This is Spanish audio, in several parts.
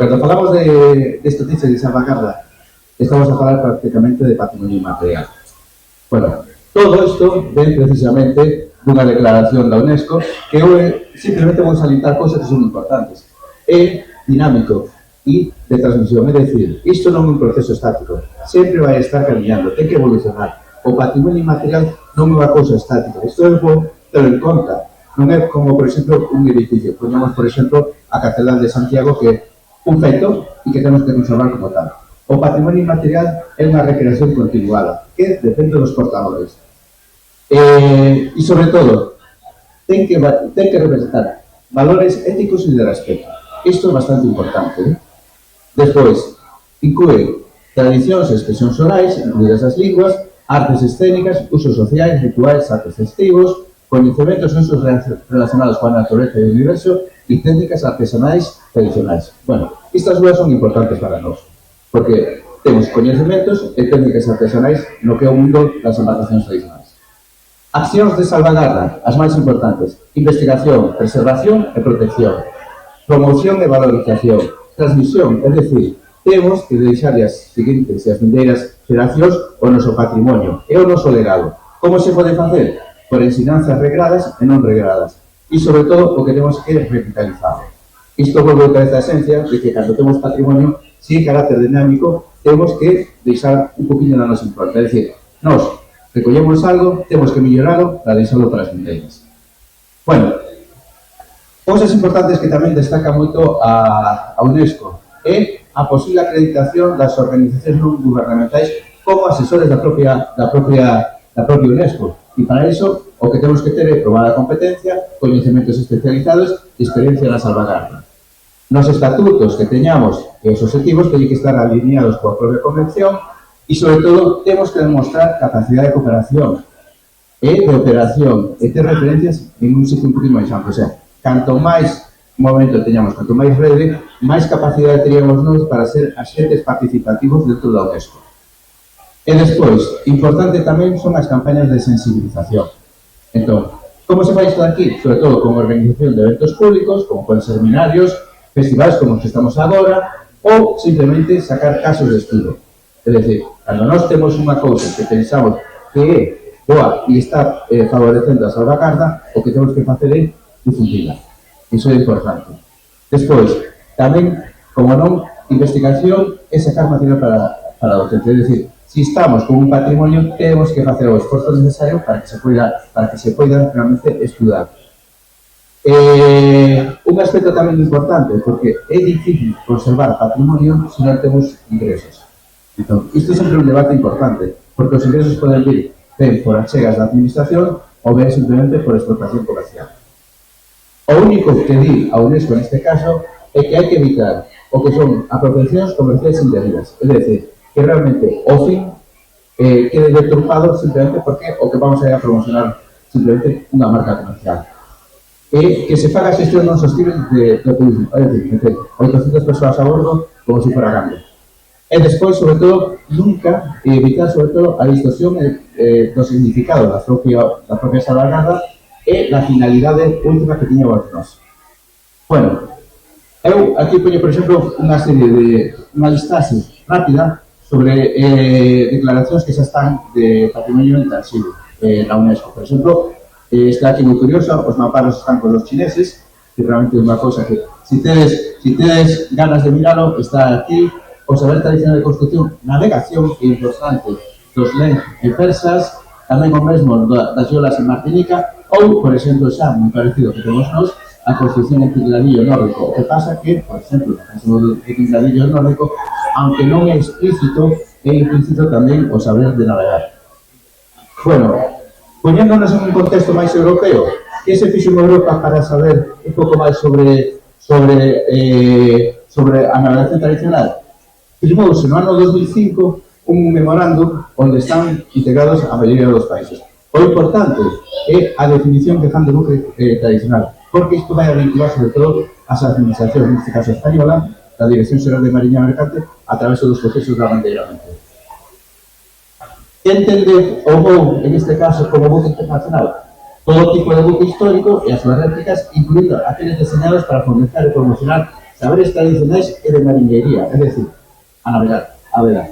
Cando falamos deste texto de salvagarda, estamos a falar prácticamente de patrimonio inmaterial. Bueno, todo isto ven precisamente dunha declaración da UNESCO que eu simplemente vou salientar cousas que son importantes. É dinámico e de transmisión, é dicir, isto non é un proceso estático, sempre vai estar camiñando, ten que evolucionar. O patrimonio inmaterial non é unha cousa estática, isto é bo ter en conta. Non é como, por exemplo, un edificio. Poñamos, por exemplo, a Catedral de Santiago, que é un feito e que temos que conservar como tal. O patrimonio inmaterial é unha recreación continuada, que depende dos portadores. E, sobre todo, ten que representar valores éticos e de respeto. Isto é bastante importante. Despois, inclúe tradicións e expresións orais, incluídas as linguas, artes escénicas, usos sociais, rituais, actos festivos, coñecementos e usos relacionados coa natureza e o universo e técnicas artesanais tradicionais. Bueno, estas dúas son importantes para nós, porque temos coñecementos e técnicas artesanais no que é o mundo das embarcacións tradicionais. Accións de salvagarda, as máis importantes: investigación, preservación e protección, promoción e valorización, transmisión, é dicir, temos que deixar as seguintes e as vindeiras xeracións o noso patrimonio e o noso legado. Como se pode facer? Por ensinanzas regradas e non regradas. E, sobre todo, o que temos que revitalizar. Isto volve outra vez a esencia de que, cando temos patrimonio, sin carácter dinámico, temos que deixar un poquinho da nosa impronta. É dicir, nós recollemos algo, temos que melloralo para deixarlo para as vindeiras. Bueno, cousas importantes que tamén destaca moito a UNESCO é a posible acreditación das organizacións non gubernamentais como asesores da propia UNESCO. E para iso, o que temos que ter é probada competencia, coñecementos especializados e experiencia na salvagarda. Nos estatutos que teñamos e os objetivos teñen que estar alineados coa propia convención e, sobre todo, temos que demostrar capacidade de cooperación e de operación e ter referencias en un sitio un poquito máis amplo. O sea, canto máis momento teñamos, canto máis rede, máis capacidade teríamos nós para ser agentes participativos dentro da UNESCO. E despois, importante tamén son as campañas de sensibilización. Entón, como se fai isto aquí? Sobre todo con organización de eventos públicos, como poden ser seminarios, festivais como os que estamos agora, ou simplemente sacar casos de estudo. É dicir, cando nós temos unha cousa que pensamos que é boa e está favorecendo a salvagarda, o que temos que facer é difundila. Iso é importante. Despois, tamén, como non, investigación é sacar material para a docencia. É dicir, si estamos con un patrimonio, temos que facer o esforzo necesario para que se poida realmente estudar. Un aspecto tamén importante, porque é difícil conservar patrimonio se non temos ingresos. Entón, isto é sempre un debate importante, porque os ingresos poden vir ben por achegas da administración ou ben simplemente por explotación comercial. O único que di a UNESCO neste caso é que hai que evitar o que son apropiacións comerciais indebidas, é dicir, que realmente o fin quede deturpado simplemente porque o que vamos a ir a promocionar simplemente unha marca comercial. E que se faga xestión non sostible de turismo, é dicir, 800 persoas a bordo como se fora cambio. E despois, sobre todo, nunca evitar, sobre todo, a distorsión do significado da propia salvagarda e da finalidade última que tiñamos nós. Bueno, eu aquí poño, por exemplo, unha serie de unha listaxe rápida sobre declaracións que xa están de patrimonio intangible na UNESCO. Por exemplo, está aquí moi curioso, os maparos están con os chineses, que realmente é unha cousa que, si tedes ganas de miralo, está aquí. O saber tradicional de construcción, navegación e importante dos lens e persas, tamén o mesmo das yolas en Martinica, ou, por exemplo, xa moi parecido que temos nós, a construcción en tingladillo nórdico. O que pasa que, por exemplo, no caso do tingladillo nórdico, aunque non é explícito, é implícito tamén o saber de navegar. Bueno, poñéndonos en un contexto máis europeo, que se fixo en Europa para saber un pouco máis sobre a navegación tradicional? Firmouse no ano 2005 un memorando onde están integrados a maioría dos países. O importante é a definición que fan de buque tradicional, porque isto vai a vincular sobre todo as administracións, neste caso española, da Dirección Xeral de Mariña Mercante, a través dos procesos de abandeiramento. Entende o BOU, en este caso, como buque internacional? Todo tipo de buque histórico e as súas réplicas, incluindo aqueles diseñados para fomentar e promocionar saberes tradicionais e de mariñería, é dicir, a navegar, a vedar.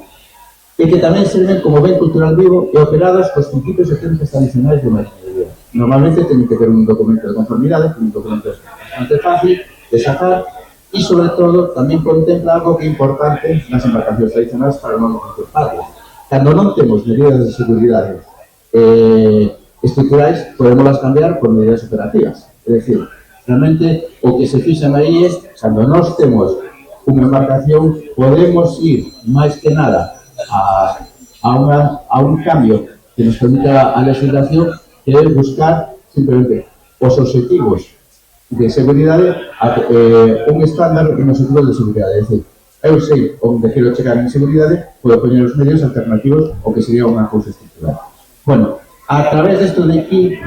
E que tamén serven como ben cultural vivo e operados cos principios e técnicas tradicionais de mariñería. Normalmente teñen que ter un documento de conformidade, un documento bastante fácil de sacar e, sobre todo, tamén contempla algo que é importante nas embarcacións tradicionais para non contempladas. Cando non temos medidas de seguridade estruturais, podemos cambiar por medidas operativas. É dicir, realmente o que se fixan aí é, cando nós temos unha embarcación, podemos ir máis que nada a un cambio que nos permita a legislación, que é buscar simplemente os objetivos de seguridade, un estándar en os objetivos de seguridade. É dicir, eu sei onde quero chegar en seguridade, podo poñer os medios alternativos o que sería unha cousa estructural. Bueno, a través desto de aquí,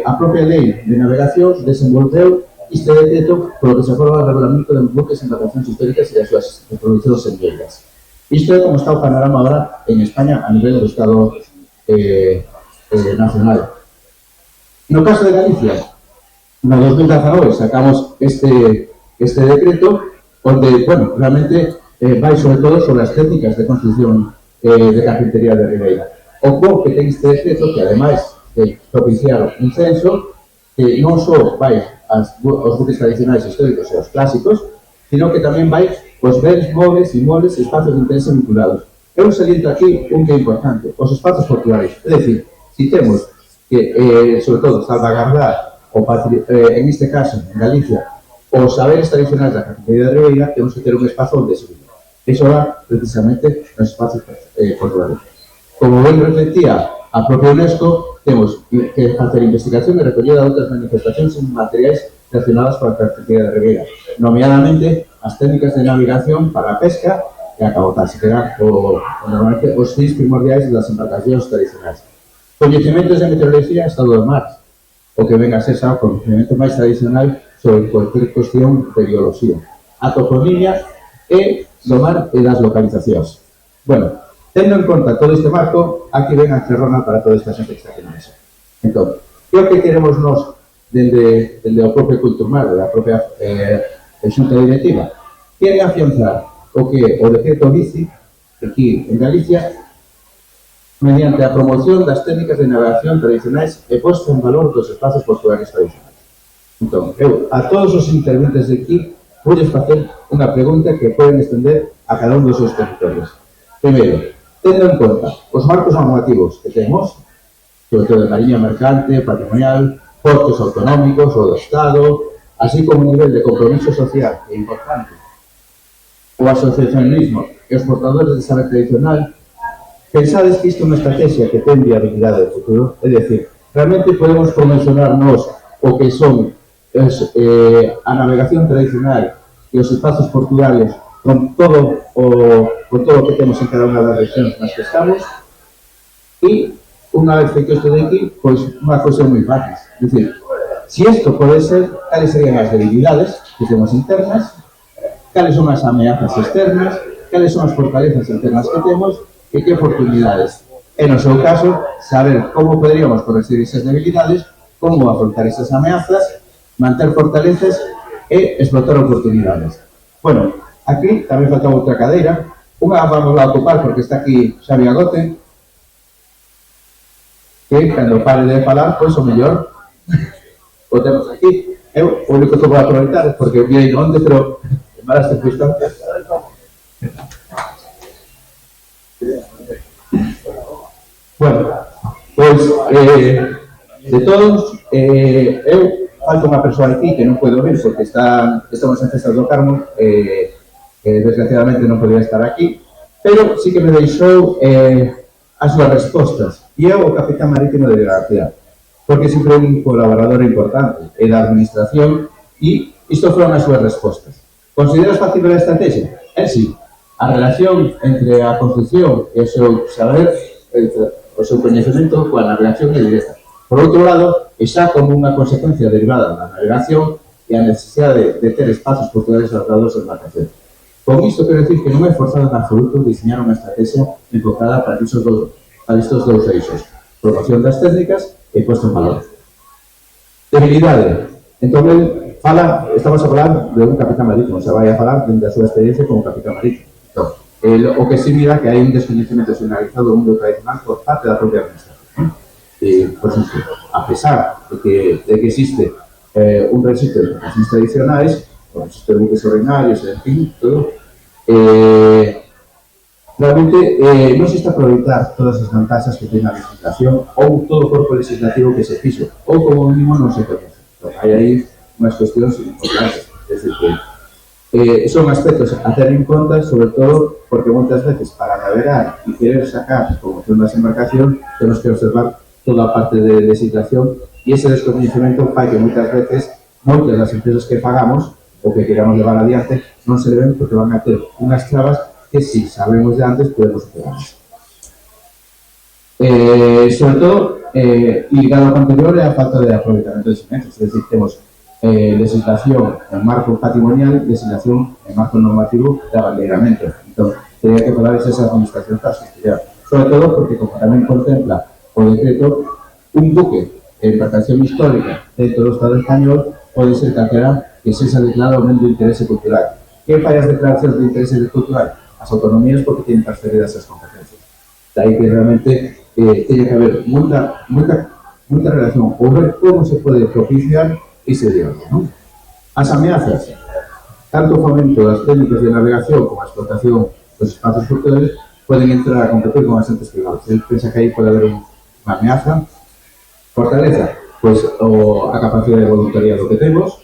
a propia lei de navegación desenvolveu este decreto polo que se aproba o regulamento de buques en embarcacións históricas e as súas reproduccións en vieiras. Isto é como está o panorama ahora en España a nivel do Estado nacional. No caso de Galicia, no 2019 sacamos este decreto onde, bueno, realmente vai sobre todo sobre as técnicas de construcción de carpintería de Ribeira. O que ten este decreto, que ademais de propiciar un censo, que non só vai aos buques tradicionais históricos e aos clásicos, sino que tamén vai os bens móveis, inmobles e espacios de interés vinculados. Eu saliento aquí un que é importante, os espacios portuarios. É dicir, si temos que, sobre todo, salvaguardar, en este caso, en Galicia, os saberes tradicionais da carpintería de Ribeira, temos que ter un espazo onde se vive. Iso va, precisamente, nos espacios portuarios. Como ben reflectía a propia UNESCO, temos que facer investigación e recollida de outras manifestacións en materiais relacionadas coa carpintería de Ribeira, nomeadamente as técnicas de navegación para a pesca e a cabotaxe, que eran normalmente os fins primordiais das embarcacións tradicionais. Coñecementos de meteoroloxía e estado do mar, o que venga a ser o coñecemento máis tradicional sobre cualquier cuestión de biología, a toponimia e do mar e das localizacións. Bueno, tendo en conta todo este marco, aquí ven a cerrona para toda esta xente que está aquí na mesa. Entón, que o que queremos nós dende o propio Culturmar, da propia xunta directiva, quere afianzar o que o decreto dice aquí en Galicia mediante a promoción das técnicas de navegación tradicionais e posto en valor dos espacios portuarios tradicionais. Entón, eu a todos os interventes de aquí vou facer unha pregunta que poden estender a cada un dos seus territorios. Primeiro, tendo en conta os marcos normativos que temos, sobre todo de mariña mercante, patrimonial, portos autonómicos ou do Estado, así como un nivel de compromiso social e importante, o asociacionismo e os portadores de saber tradicional, pensades que isto é unha estrategia que ten viabilidade de futuro? É dicir, realmente podemos promocionarnos o que son a navegación tradicional e os espacios portuarios con todo o que temos en cada unha das regións nas que estamos, e unha vez feito isto de aquí, pois unha cousa moi fácil. É dicir, se isto pode ser, cales serían as debilidades que temos internas, cales son as ameazas externas, cales son as fortalezas internas que temos e que oportunidades. E no seu caso, saber como poderíamos corregir esas debilidades, como afrontar esas ameazas, manter fortalezas e explotar oportunidades. Bueno, aquí tamén falta outra cadeira, unha vamos a ocupar porque está aquí Xavi Agote, que cando pare de falar, pois o mellor o temos aquí. Eu o único que vou aproveitar, porque vi onde, pero en malas circunstancias. Bueno, pois, de todos, eu falta unha persoa aquí que non podo ver porque estamos en Festas do Carmo, desgraciadamente non podía estar aquí, pero sí que me deixou as súas respostas. E eu, o capitán marítimo de García, porque sempre é un colaborador importante da administración, e isto foron as súas respostas. Consideras factible a estrategia? É sí. A relación entre a construcción e o seu saber, o seu coñecemento coa navegación é directa. Por outro lado, e xa como unha consecuencia derivada da navegación e a necesidade de ter espacios portuarios adaptados ás embarcacións. Con isto quero dicir que non é forzado en absoluto diseñar unha estrategia enfocada para estes dous eixos, promoción das técnicas e posto en valor. Debilidade. Entón, Estamos a falar de un capitán marítimo, se vai a falar da súa experiencia como capitán marítimo. Entón, o que sí mira que hai un desconocimiento generalizado do mundo tradicional por parte da propia administración. Por exemplo, a pesar de que existe un registro de profesiones tradicionais, o registro de buques ordinarios, en fin, todo, realmente non se está a aproveitar todas as vantaxas que ten a legislación ou todo o corpo legislativo que se fixo, ou como mínimo non se conoce. Entón, hai aí unhas cuestións importantes, é dicir que son aspectos a ter en conta, sobre todo porque moitas veces para navegar e querer sacar promoción das embarcacións temos que observar toda a parte de legislación e ese desconocimiento fai que moitas veces moitas das empresas que pagamos ou que queramos levar adiante non se deben porque van a ter unhas trabas que si sabemos de antes podemos superar. Sobre todo, ligado ao anterior é a falta de aproveitamento de sementes, é dicir, temos legislación en marco patrimonial, legislación en marco normativo de abanderamento. Entón, teria que falar esas administracións para sustituir. Sobre todo porque, como tamén contempla o decreto, un buque en embarcación histórica dentro do Estado español pode ser calquera que sexa declarado ben de interese cultural. Que fai as declaracións de interese cultural? As autonomías porque tienen transferidas as competencias. Daí que realmente teña que haber moita relación ou ver como se pode propiciar ese diálogo, ¿no? As ameazas, tanto o fomento das técnicas de navegación como a explotación dos espazos fluviales poden entrar a competir con as entes privadas. Él pensa que aí pode haber unha ameaza. Fortaleza, pois a capacidade de voluntariado que temos.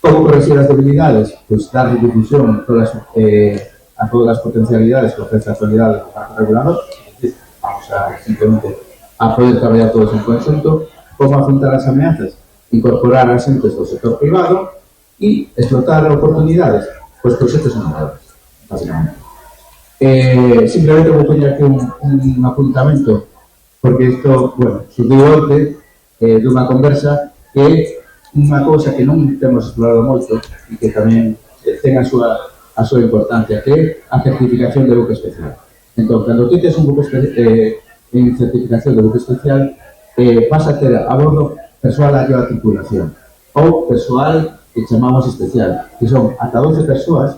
Como corregir as debilidades? Pois dar difusión a todas as potencialidades que ofrece a actualidade do marco regulador. Vamos a simplemente a poder traballar todos en conjunto. Como afrontar as ameazas? Incorporar as entes do sector privado e explotar oportunidades, pois proxectos innovadores, básicamente. Simplemente vou poñer aquí un apuntamento, porque isto, bueno, surdiu onte dunha conversa que é unha cousa que non temos explorado moito e que tamén ten a súa importancia, que é a certificación de buque especial. Entón, cando ti tes un buque en certificación de buque especial, vas a ter a bordo persoal allo a tripulación ou persoal que chamamos especial, que son ata 12 persoas,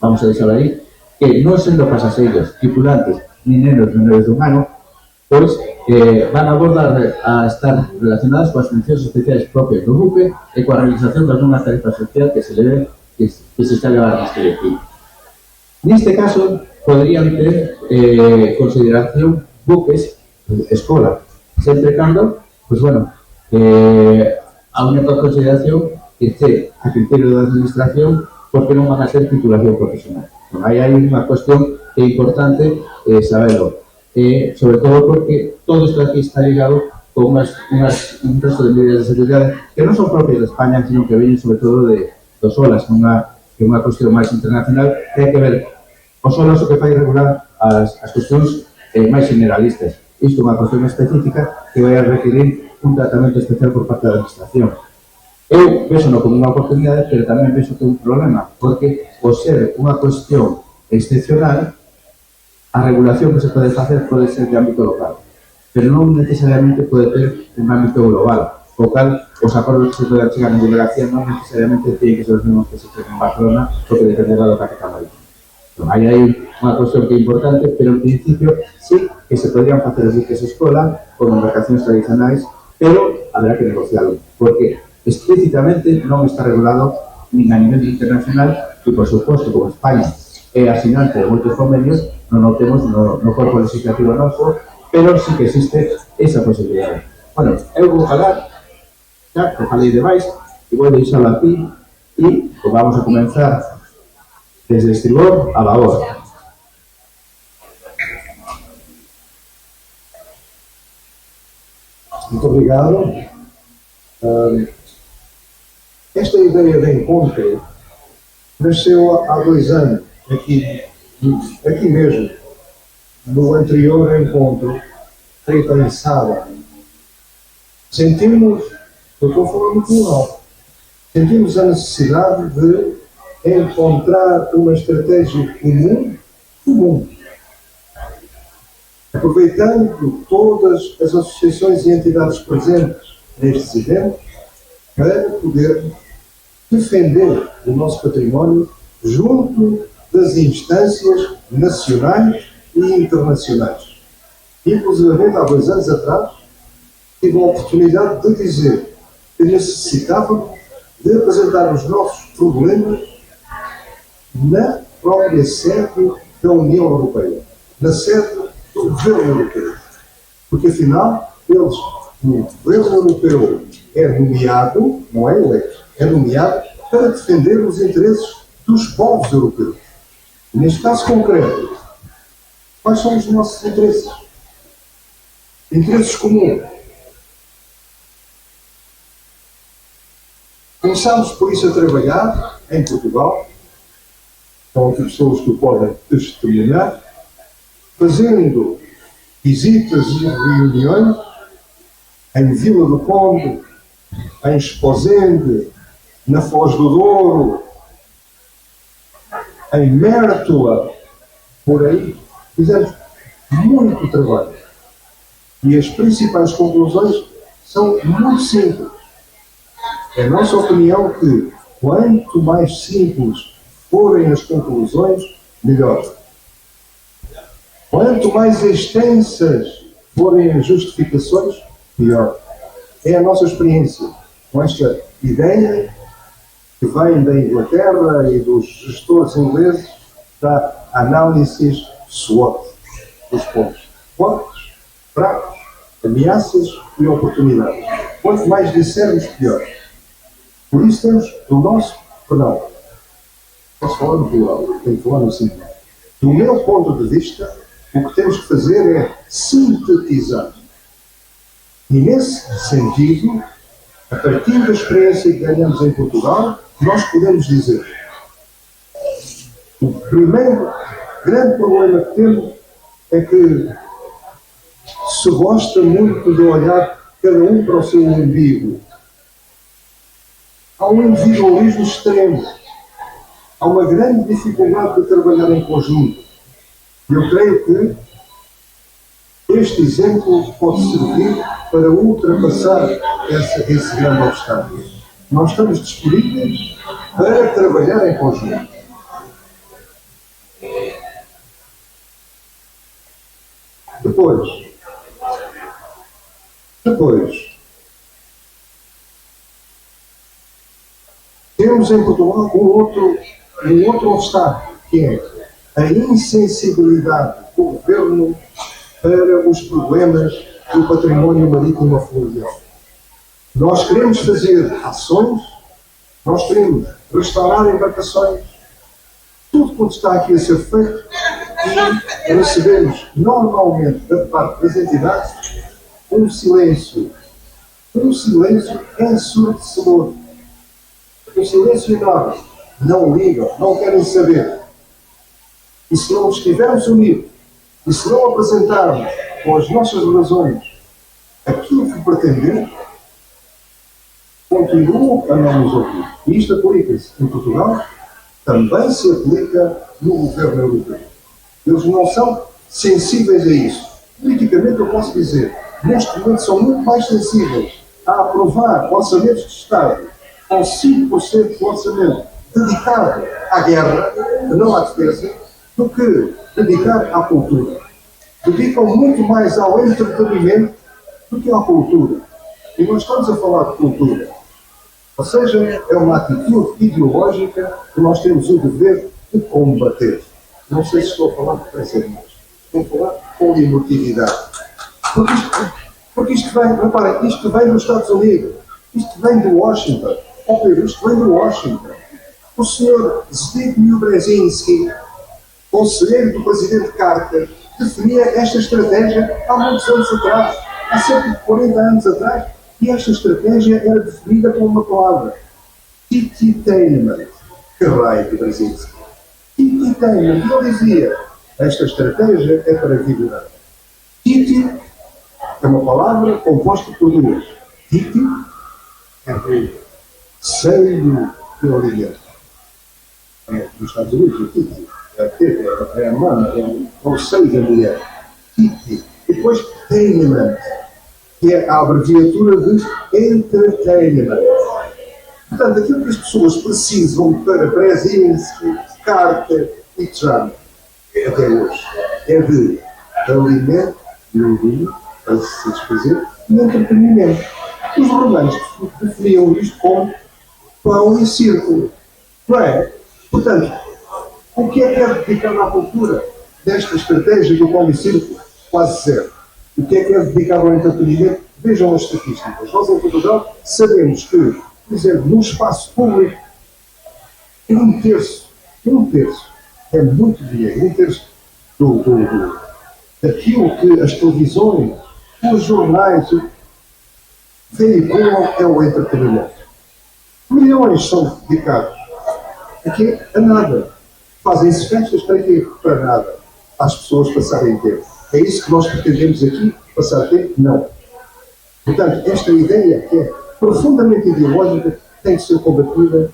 vamos a deixar aí, que non sendo pasaxeiros, tripulantes, ni nenos menores dun ano, pois van a abordar a estar relacionadas coas funcións especiais propias do buque e coa realización das unha tarifa social que se leve que se está a levar neste equipo. Neste caso, poderían ter consideración buques escola, sempre cando, pois bueno, a única consideración que este a criterio da administración porque non van a ser titulación profesional. Bueno, aí hai unha cuestión que é importante saberlo, sobre todo porque todo isto aquí está ligado con un resto de medidas de seguridade que non son propias de España, sino que veñen sobre todo dos OLAS, que é unha cuestión máis internacional que hai que ver os OLAS o que fai regular as cuestións máis generalistas. Isto é unha cuestión específica que vai a requerir un tratamento especial por parte da administración. Eu vexo como unha oportunidade, pero tamén vexo que é un problema, porque, por ser unha cuestión excepcional, a regulación que se pode facer pode ser de ámbito local, pero non necesariamente pode ter un ámbito global, o cal os acordos que se poden chegar en delegación non necesariamente tienen que ser os mesmos que se chegan en Barcelona, porque dependerá do capitán marítimo. Aí hai unha cuestión que é importante, pero en principio sí que se podrían facer os buques escola con embarcacións tradicionais, pero habrá que negociarlo, porque explícitamente non está regulado nin a nivel internacional e, por suposto, como España é asinante de moitos convenios, non o temos no corpo legislativo noso, pero sí que existe esa posibilidade. Bueno, eu vou falar, xa, que falei demais, e vou deixalo aquí, e vamos a comenzar desde estribor a babor. Muito obrigado. Esta ideia de encontro nasceu há 2 anos, aqui mesmo, no anterior encontro, feito em sábado. Sentimos, eu estou falando plural, sentimos a necessidade de encontrar uma estratégia comum. Aproveitando todas as associações e entidades presentes nestes eventos, para poder defender o nosso património junto das instâncias nacionais e internacionais. Inclusive, há 2 anos atrás, tive a oportunidade de dizer que necessitávamos de apresentar os nossos problemas na própria sede da União Europeia, na sede do Governo Europeu. Porque, afinal, o Governo Europeu é nomeado, não é eleito, é nomeado para defender os interesses dos povos europeus. Neste caso concreto, quais são os nossos interesses? Interesses comuns. Começámos por isso a trabalhar em Portugal, são aqui pessoas que o podem testemunhar, fazendo visitas e reuniões em Vila do Conde, em Esposende, na Foz do Douro, em Mértola, por aí. Fizemos muito trabalho. E as principais conclusões são muito simples. É a nossa opinião que quanto mais simples forem as conclusões, melhor. Quanto mais extensas forem as justificações, melhor. É a nossa experiência com esta ideia que vem da Inglaterra e dos gestores ingleses da análise SWOT dos pontos fortes, fracos, ameaças e oportunidades. Quanto mais dissermos, pior. Por isso temos do nosso, perdão, posso falar no plural, tenho que falar no singular. Do meu ponto de vista, o que temos que fazer é sintetizar. E nesse sentido, a partir da experiência que ganhamos em Portugal, nós podemos dizer: o primeiro grande problema que temos é que se gosta muito de olhar cada um para o seu umbigo. Há um individualismo extremo. Há uma grande dificuldade de trabalhar em conjunto. Eu creio que este exemplo pode servir para ultrapassar esse grande obstáculo. Nós estamos disponíveis para trabalhar em conjunto. Depois, temos em Portugal um outro obstáculo, que é a insensibilidade do governo para os problemas do património marítimo fluvial. Nós queremos fazer ações, nós queremos restaurar embarcações, tudo quanto está aqui a ser feito, e recebemos normalmente da parte das entidades um silêncio ensurdecedor, um silêncio enorme. Não ligam, não querem saber. E se não estivermos unidos, e se não apresentarmos com as nossas razões aquilo que pretendemos, continuam a não nos ouvir. E isto aplica-se em Portugal, também se aplica no governo europeu. Eles não são sensíveis a isso. Politicamente, eu posso dizer, neste momento são muito mais sensíveis a aprovar orçamentos de Estado com 5% do orçamento dedicado à guerra, não à defesa, do que dedicar à cultura. Dedicam muito mais ao entretenimento do que à cultura. E nós estamos a falar de cultura. Ou seja, é uma atitude ideológica que nós temos o dever de combater. Não sei se estou a falar depressa demais. Estou a falar com emotividade. Porque isto vem, reparem, isto vem dos Estados Unidos. Isto vem de Washington. Isto vem de Washington. O senhor Zbigniew Brzezinski, conselheiro do presidente Carter, definia esta estratégia há muitos anos atrás, há cerca de 40 anos atrás, e esta estratégia era definida com uma palavra: tititainment. Que raio de Brzezinski! Tititainment. Ele dizia: esta estratégia é para vigorar. Titi é uma palavra composta por duas. Titi é o seio de alimento. Nos Estados Unidos, o Titi é a mama, é o seio da mulher. Titi. Depois, tainment, que é a abreviatura de entertainment. Portanto, aquilo que as pessoas precisam para Brzezinski, Carter e Trump, até hoje, é de alimento, vinho, para se satisfazer, e entretenimento. Os romanos definiam isto como pão e círculo. Não é? Portanto, o que é dedicado à cultura desta estratégia do pão e círculo? Quase zero. O que é dedicado ao entretenimento? Vejam as estatísticas. Nós em Portugal sabemos que, por exemplo, no espaço público, um terço, é muito dinheiro, um terço daquilo que as televisões, os jornais veiculam é o entretenimento. Milhões são dedicados aqui a nada. Fazem-se festas para quê? Para nada. As pessoas passarem tempo. É isso que nós pretendemos aqui? Passar tempo? Não. Portanto, esta ideia, que é profundamente ideológica, tem que ser combatida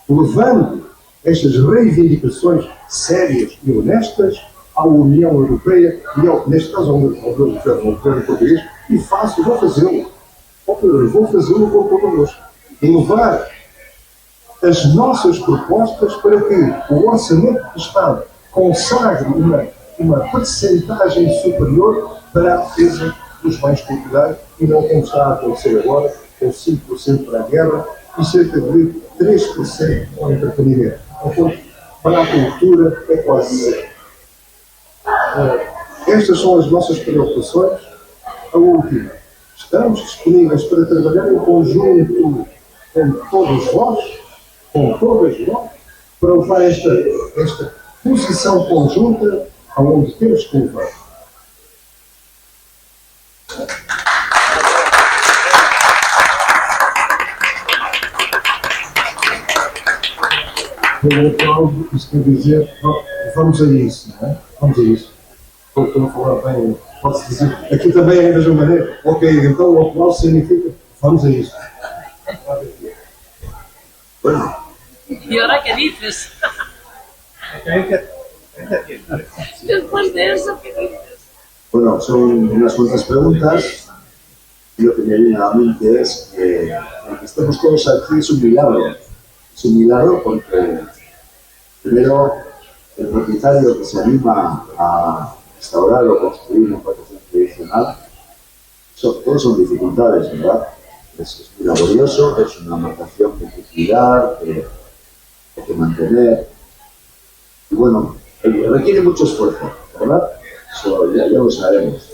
levando estas reivindicações sérias e honestas à União Europeia e, neste caso, ao governo português, e vou fazê-lo. Vou fazê-lo com todo gosto. E levar as nossas propostas para que o orçamento do Estado consagre uma percentagem superior para a defesa dos bens culturais e não como está a acontecer agora, com 5% para a guerra e cerca de 3% para o entretenimento. Enquanto para a cultura é quase zero. Estas são as nossas preocupações. A última. Estamos disponíveis para trabalhar em conjunto com todos vós, com todas nós, para levar esta posição conjunta aonde temos que levar. Pelo aplauso, isso quer dizer, vamos a isso, não é? Vamos a isso. Estou a falar bem, pode-se dizer. Aqui também é da mesma maneira. Ok, então o aplauso significa, vamos a isso. Bueno. ¿Y ahora qué dices? Después de eso, ¿qué dices? Bueno, son unas cuantas preguntas y lo que me viene a la mente es que estemos todos aquí es un milagro. Es un milagro porque, primero, el propietario que se anima a restaurar o construir una explotación tradicional, todos son dificultades, ¿verdad? Es muy laborioso, es una marcación que hay que cuidar, que hay que mantener. Y bueno, requiere mucho esfuerzo, ¿verdad? Eso ya lo sabemos.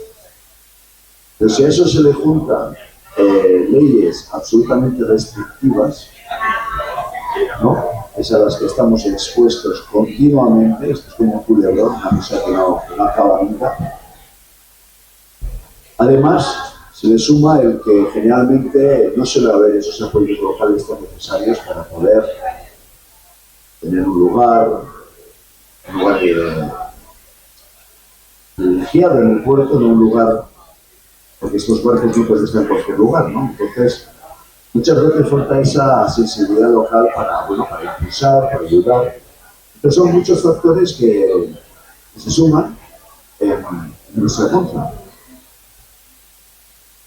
Pero si a eso se le juntan leyes absolutamente restrictivas, ¿no? Es a las que estamos expuestos continuamente, esto es como un culebrón, una cosa que no acaba nunca. Además, se le suma el que generalmente no suele haber esos apoyos locales tan necesarios para poder tener un lugar privilegiado en el puerto, no un lugar, porque estos barcos no pueden estar en cualquier lugar, ¿no? Entonces, muchas veces falta esa sensibilidad local para impulsar, para ayudar. Entonces son muchos factores que se suman en nuestra contra.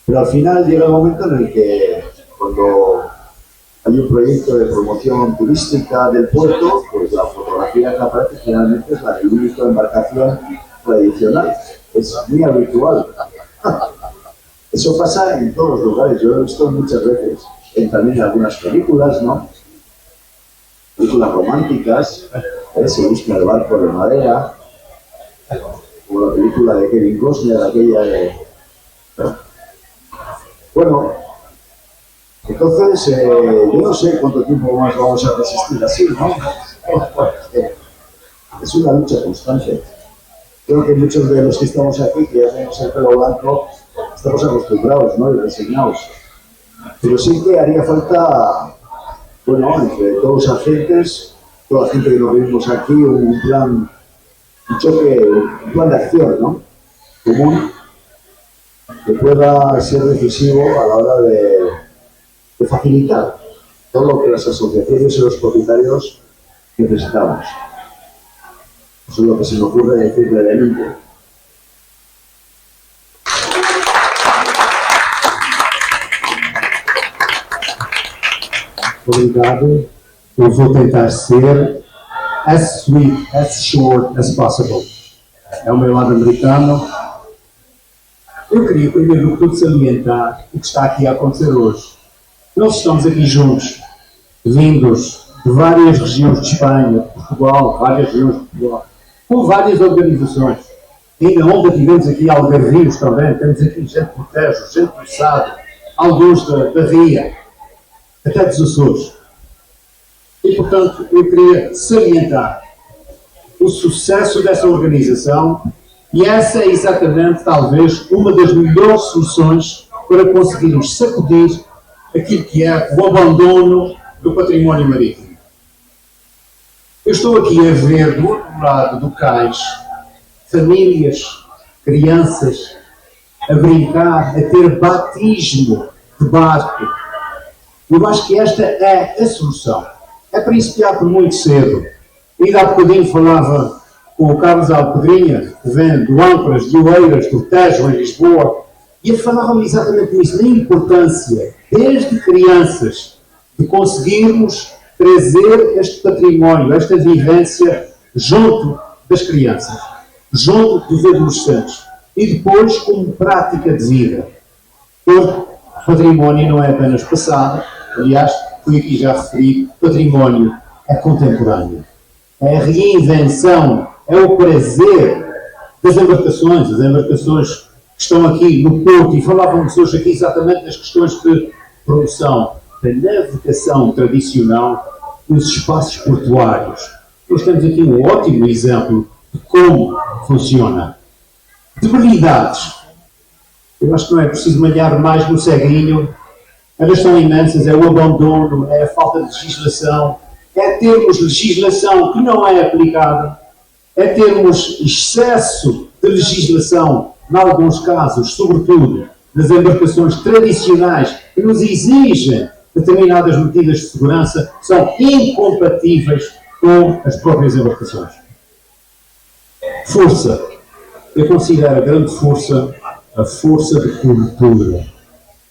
Pero al final llega el momento en el que cuando hay un proyecto de promoción turística del puerto, pues la fotografía que aparece generalmente es la del único embarcación tradicional. Es muy habitual. Eso pasa en todos los lugares, yo lo he visto muchas veces, también en algunas películas, ¿no? Películas románticas, se busca el barco de madera, como la película de Kevin Costner, aquella de... Bueno, entonces yo no sé cuánto tiempo más vamos a resistir así, ¿no? Es una lucha constante. Creo que muchos de los que estamos aquí, que ya tenemos el pelo blanco, estamos acostumbrados, ¿no? Y resignados. Pero sí que haría falta, bueno, entre todos los agentes, toda la gente que nos vivimos aquí, un plan, un choque, un plan de acción, ¿no? Común, que pueda ser decisivo a la hora de facilitar todo lo que las asociaciones y los propietarios necesitamos. Eso es lo que se me ocurre decir brevemente. obrigado. Eu vou tentar ser as sweet, as short as possible. É o meu lado americano. Eu queria primeiro que tudo salientar o que está aqui a acontecer hoje. Nós estamos aqui juntos, vindos de várias regiões de Espanha, de Portugal, várias regiões de Portugal, com várias organizações. Ainda ontem tivemos aqui algarvios também, temos aqui gente do Tejo, gente do Sado, alguns da Ria, até dos Açores. E, portanto, eu queria salientar o sucesso dessa organização e essa é exatamente, talvez, uma das melhores soluções para conseguirmos sacudir aquilo que é o abandono do património marítimo. Eu estou aqui a ver, do outro lado do cais, famílias, crianças, a brincar, a ter batismo de barco. Eu acho que esta é a solução. É para iniciar por muito cedo. Ainda há bocadinho falava com o Carlos Alpedrinha, que vem do Âncoras, de Oeiras, do Tejo, em Lisboa, e ele falava exatamente nisso, na importância, desde crianças, de conseguirmos trazer este património, esta vivência, junto das crianças, junto dos adolescentes, e depois como prática de vida. Porque património não é apenas passado, aliás, foi aqui já referido, património é contemporâneo. É a reinvenção, é o prazer das embarcações, as embarcações que estão aqui no Porto, e falávamos hoje aqui exatamente das questões de promoção da navegação tradicional nos espaços portuários. Nós temos aqui um ótimo exemplo de como funciona. Debilidades. Eu acho que não é preciso malhar mais no ceguinho. Elas são imensas, é o abandono, é a falta de legislação, é termos legislação que não é aplicada, é termos excesso de legislação, em alguns casos, sobretudo nas embarcações tradicionais, que nos exigem determinadas medidas de segurança, que são incompatíveis com as próprias embarcações. Força. Eu considero a grande força a força de cultura,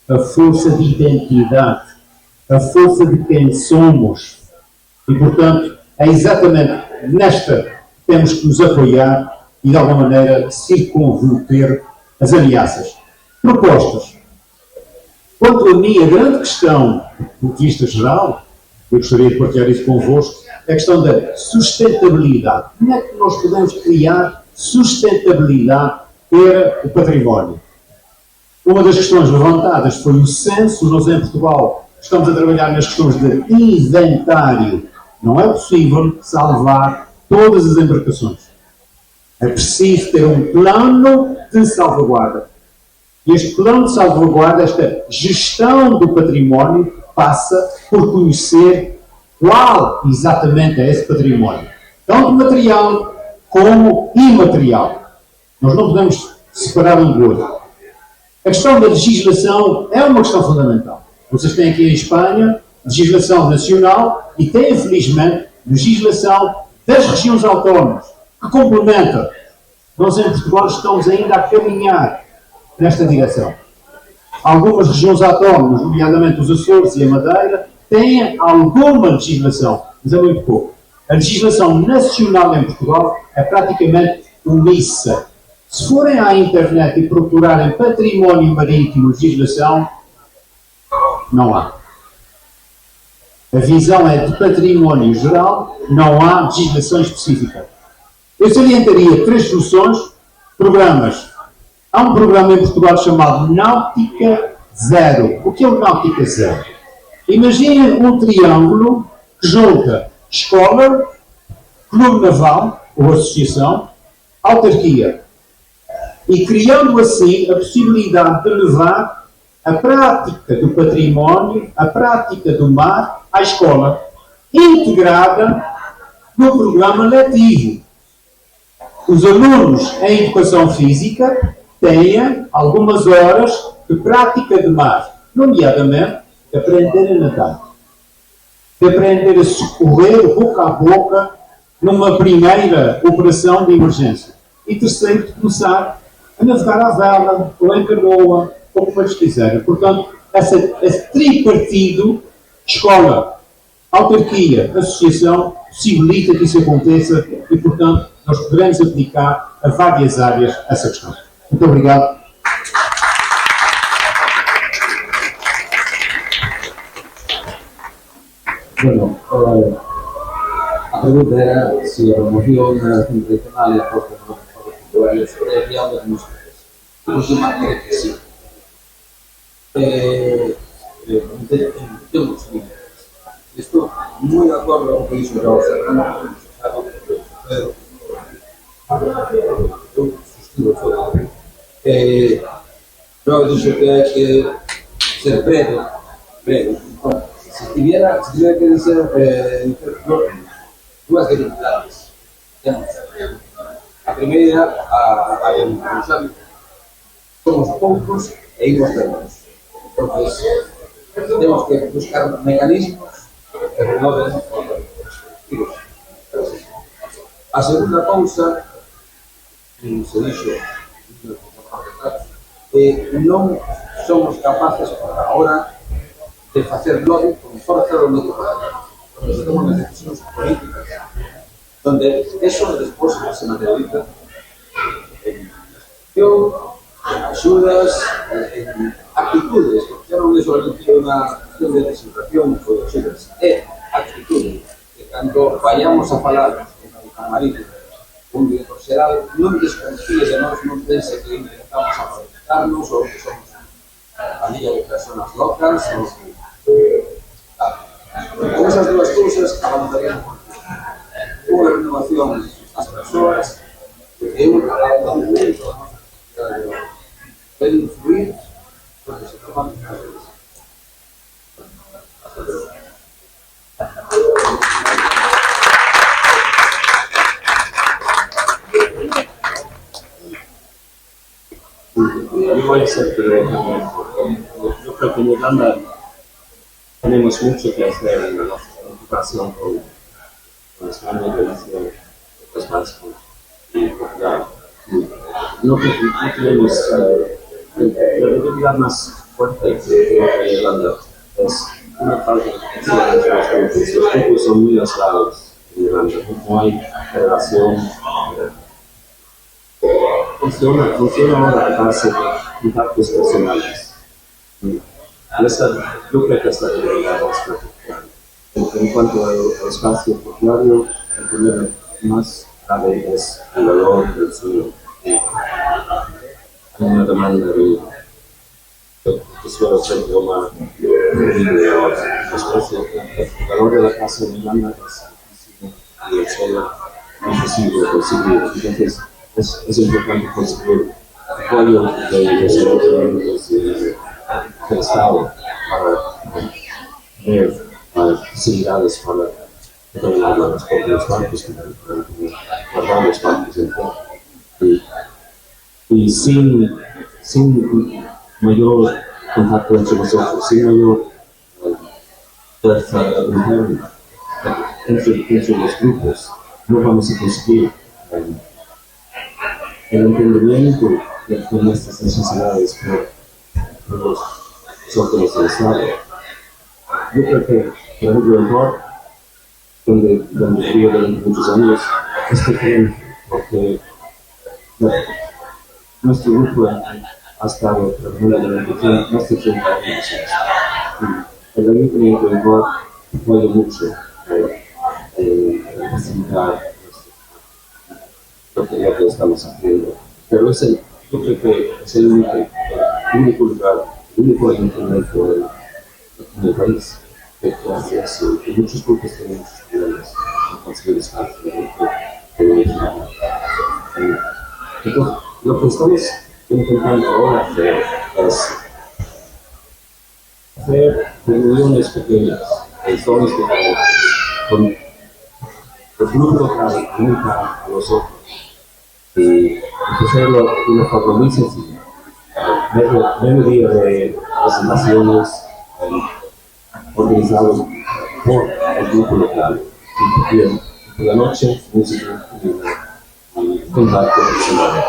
a força de identidade, a força de quem somos. E, portanto, é exatamente nesta que temos que nos apoiar e, de alguma maneira, circunverter as ameaças. Propostas. Quanto a mim, a grande questão, do ponto de vista geral, eu gostaria de partilhar isso convosco, é a questão da sustentabilidade. Como é que nós podemos criar sustentabilidade para o património? Uma das questões levantadas foi o censo. Nós, em Portugal, estamos a trabalhar nas questões de inventário. Não é possível salvar todas as embarcações. É preciso ter um plano de salvaguarda. E este plano de salvaguarda, esta gestão do património, passa por conhecer qual exatamente é esse património. Tanto material como imaterial. Nós não podemos separar um do outro. A questão da legislação é uma questão fundamental. Vocês têm aqui em Espanha legislação nacional e têm, infelizmente, legislação das regiões autónomas, que complementa. Nós em Portugal estamos ainda a caminhar nesta direção. Algumas regiões autónomas, nomeadamente os Açores e a Madeira, têm alguma legislação, mas é muito pouco. A legislação nacional em Portugal é praticamente omissa. Se forem à internet e procurarem património marítimo, legislação, não há. A visão é de património geral, não há legislação específica. Eu salientaria 3 soluções, programas. Há um programa em Portugal chamado Náutica Zero. O que é o Náutica Zero? Imaginem um triângulo que junta escola, clube naval, ou associação, autarquia. E criando assim a possibilidade de levar a prática do património, a prática do mar, à escola, integrada no programa letivo. Os alunos em educação física têm algumas horas de prática de mar, nomeadamente de aprender a nadar, de aprender a socorrer boca a boca numa primeira operação de emergência. E terceiro, de começar a navegar à vela, ou em canoa, ou como eles quiserem. Portanto, esse tripartido, escola, Autarquia, associação, possibilita que isso aconteça e, portanto, nós poderemos aplicar a várias áreas essa questão. Muito obrigado. Bueno, a pregunta era si la promoción internacional y la apuesta por los culturales es viable en nuestro país. Pues yo más creo que sí. Tengo muchos límites. Estoy muy de acuerdo con lo que dice Raúl. Yo suscribo todo. Pero he dicho que hay que ser breve. Si tuviera que decir duas dificultades. Temos a primeira, a denunciar. Somos poucos e imos termos. Entonces, temos que buscar mecanismos que renoven os objetivos. A segunda cousa, se dixo, non somos capaces por ahora de facer lobby con forza do medio parlamento. Porque se toman as decisións políticas, donde eso despois se materializa en acción, en axudas, en actitudes, porque xa non é solamente unha acción de desinflación ou de axudas, é actitude, que cando vayamos a falar en o camarín un director xeral, non desconfíe de nós, non pense que intentamos aproveitarnos ou que somos a liga de personas locas ou con esas dúas cousas avanzaríamos unha renovación ás persoas e un alargamento de influir porque se toman as cousas. Yo voy a ser breve. Yo creo que en Irlanda tenemos mucho que hacer en la ocupación con España y Galicia, los vascos y Portugal. No tenemos la debilidad más fuerte que en Irlanda es una falta de confianza entre los grupos. Los grupos son muy aislados en Irlanda, no hay relación. Funciona ahora a base de contactos personales. Yo creo que esta debilidad es en cuanto al espacio portuario, el problema más grave es el valor del suelo. Hay una demanda de suelo frente a una los precios. El valor de la casa en Irlanda es y el suelo es imposible de conseguir. Entonces, es importante conseguir apoyo de los ayuntamientos del Estado para ver facilidades para determinar los propios bancos, para guardar los bancos y sin mayor contacto entre nosotros, sin mayor fuerza interna entre los grupos, no vamos a conseguir el entendimiento de nuestras necesidades por los órganos del Estado. Yo creo que, por ejemplo, en Cork, donde viví durante muchos años, es pequeño porque nuestro grupo ha estado trabajando durante más de 30 años. El ayuntamiento de Cork apoya mucho facilitar lo que estamos haciendo. Pero yo creo que es el único lugar, el único ayuntamiento en el país que hace eso. Y muchos grupos tienen muchos problemas en conseguir espacio. Entonces, lo que estamos intentando ahora hacer es hacer reuniones pequeñas, en zonas de con el grupo local, nunca a los otros. Y hacerlo de una forma muy sencilla. Medio día de presentaciones organizados por el grupo local. Y por la noche, música y contacto personal.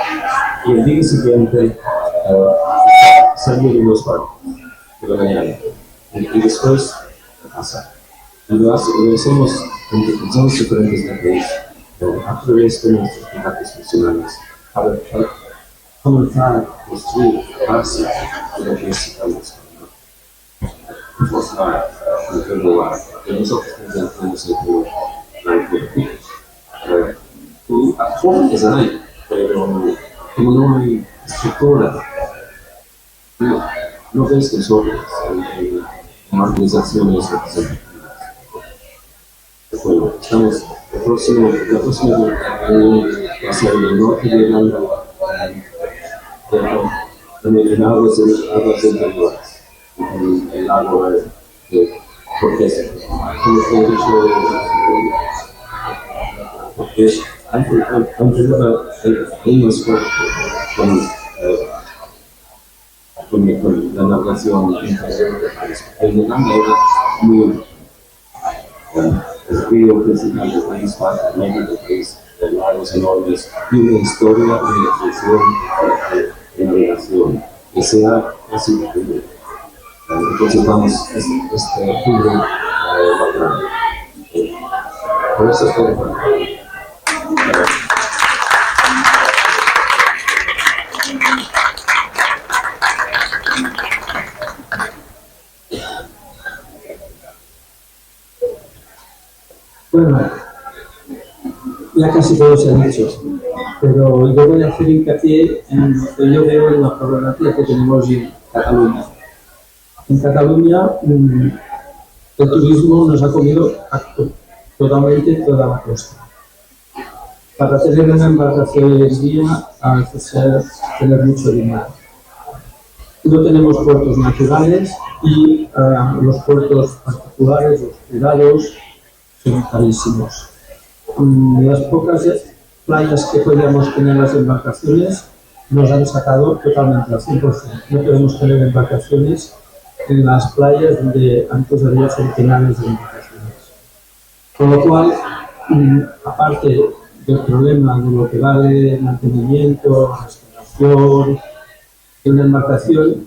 Y el día siguiente, salir de los parques de la mañana. Y después, a casa. lo hacemos entre personas diferentes del país, a través de nuestros contactos profesionales, para comenzar a construir la base de lo que necesitamos reforzar en primer lugar, que nosotros tenemos en la política. Y aportes hay, pero como no hay estructura, no ves nosotros en organizaciones representativas. Bueno, estamos, la próxima reunión va a ser en el norte de Irlanda, en aguas interiores, en el lago de Cortés. Como fue dicho, porque hay un esfuerzo con la navegación interior. El Irlanda era muy el río principal del país, parte del país, de lagos enormes, y una historia, una tradición de navegación que sea así. Entonces vamos este octubre por eso es todo. Bueno, ya casi todo se ha dicho, pero yo voy a hacer hincapié en lo que yo veo en la problemática que tenemos en Cataluña. En Cataluña el turismo nos ha comido totalmente toda la costa. Para tener una embarcación hoy en día hay que tener mucho dinero. No tenemos puertos naturales y los puertos particulares, los privados, son carísimos. Las pocas playas que podíamos tener las embarcaciones nos han sacado totalmente al 100%. No podemos tener embarcaciones en las playas donde antes había centenares de embarcaciones. Con lo cual, aparte del problema de lo que vale el mantenimiento, la restauración de una embarcación,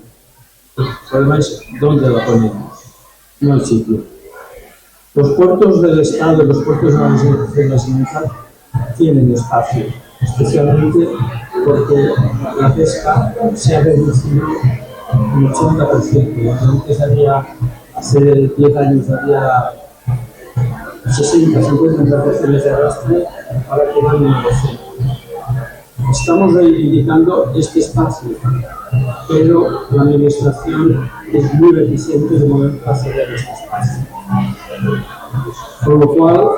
el problema es dónde la ponemos, no el sitio. Los puertos del Estado, los puertos de la Generalitat tienen espacio, especialmente porque la pesca se ha reducido un 80%. Antes hace 10 años había 60, 50 embarcaciones de arrastre, ahora quedan unos 12. Estamos reivindicando este espacio, pero la administración es muy reticente de momento a ceder este espacio. Con lo cual,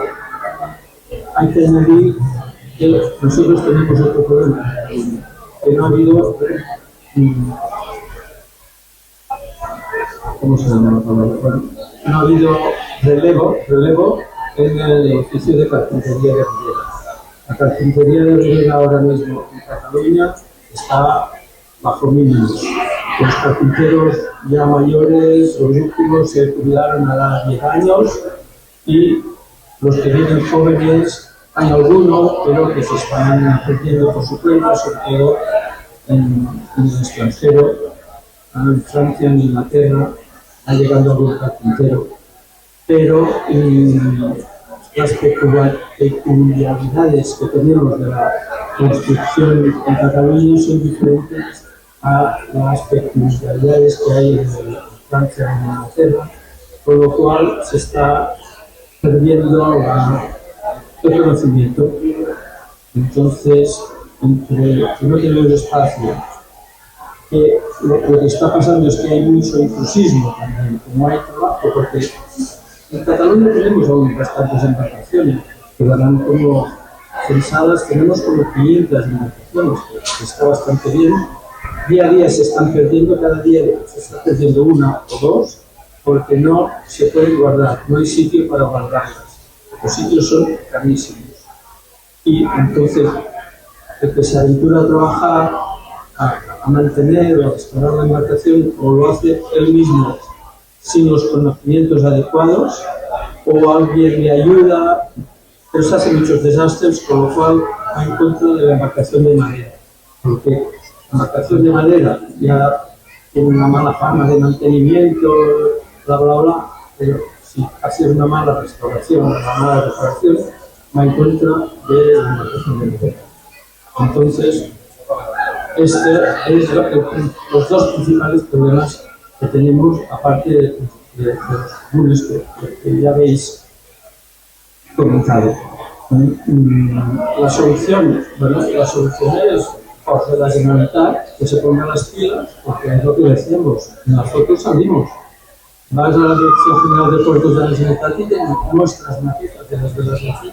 hay que añadir que nosotros tenemos otro problema, que no ha habido, ¿cómo se llama la palabra? Bueno, no ha habido relevo en el oficio de carpintería de Ribera. La carpintería de Ribera ahora mismo en Cataluña está bajo mínimos. Los carpinteros ya mayores, los últimos se jubilaron a la 10 años y los que vienen jóvenes, hay algunos, pero que se están perdiendo por su cuenta, sobre todo en el extranjero, en Francia, en Inglaterra, ha llegado algún carpintero. Pero las peculiaridades que tenemos de la construcción en Cataluña son diferentes a las peculiaridades que hay en Francia o en Inglaterra, con lo cual se está perdiendo el conocimiento. Entonces, entre que no tenemos espacio, que lo que está pasando es que hay mucho intrusismo también, que no hay trabajo, porque en Cataluña tenemos aún bastantes embarcaciones, que van como censadas, tenemos como 500 embarcaciones, que está bastante bien. Día a día se están perdiendo, cada día se está perdiendo una o dos, porque no se pueden guardar, no hay sitio para guardarlas. Los sitios son carísimos. Y entonces, el que se aventura a trabajar, a mantener o a restaurar la embarcación, o lo hace él mismo sin los conocimientos adecuados, o alguien le ayuda, pero se hacen muchos desastres, con lo cual va en contra de la embarcación de madera. Porque la embarcación de madera ya tiene una mala fama de mantenimiento, bla, bla, bla, pero si hace una mala restauración, una mala reparación, va en contra de la demarcación del nivel. Entonces, este es los dos principales problemas que tenemos, aparte de los comunes que ya habéis comentado. La solución es por de la Generalitat que se ponga las pilas, porque es lo que decíamos, en las fotos salimos. Vas a la Dirección General de Puertos de la Generalitat y te muestras maquetas de las vecinas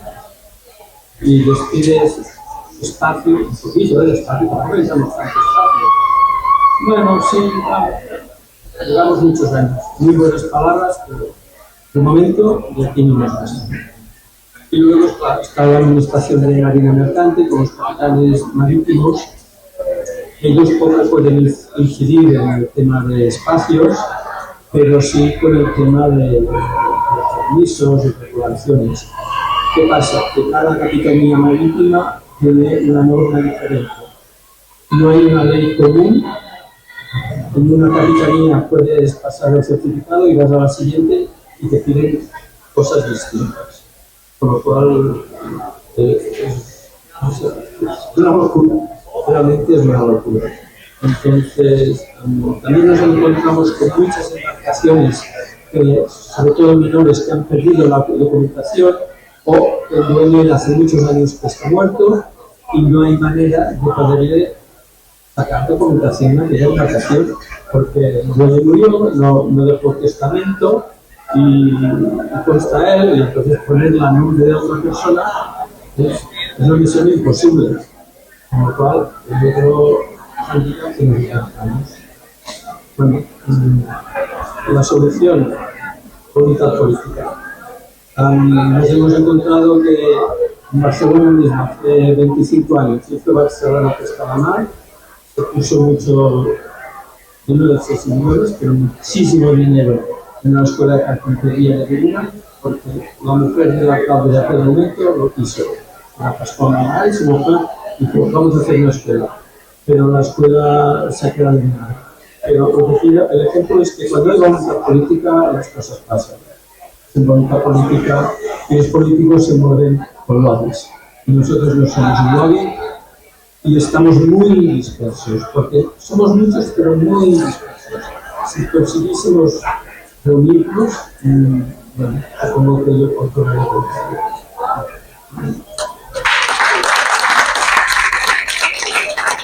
y les pides espacio, un poquito de espacio, tampoco necesitamos tanto espacio. Bueno, sí, llevamos muchos años, muy buenas palabras, pero de momento de aquí no nos basta. Y luego está la administración de la marina mercante con los capitanes marítimos. Ellos poco pueden incidir en el tema de espacios, pero sí con el tema de permisos y regulaciones. ¿Qué pasa? Que cada capitanía marítima tiene una norma diferente. No hay una ley común. En una capitanía puedes pasar el certificado y vas a la siguiente y te piden cosas distintas. Con lo cual es una locura, realmente es una locura. Entonces, también nos encontramos con muchas embarcaciones, sobre todo menores, que han perdido la documentación o el dueño hace muchos años que está muerto y no hay manera de poderle sacar documentación a aquella embarcación porque el dueño murió, no dejó testamento y consta él, y entonces poner la nombre de otra persona es una misión imposible. Con lo cual, el otro handicap que nos encontramos. Bueno, la solución, voluntad política. Nos hemos encontrado que en Barcelona mismo, hace 25 años, hizo Barcelona Pescalamar, se puso mucho, no de esos señores, pero muchísimo dinero en la escuela de carpintería de Viluna, porque la mujer del alcalde de aquel momento lo quiso. La pasó a mamá y su mujer dijo, vamos a hacer una escuela. Pero la escuela se ha quedado en nada. Pero el ejemplo es que cuando hay voluntad política, las cosas pasan. Sin voluntad política, y los políticos se mueven con lobbies. Y nosotros no somos un lobby y estamos muy dispersos, porque somos muchos, pero muy dispersos. Si consiguiésemos reunirnos, bueno, supongo que yo por todo el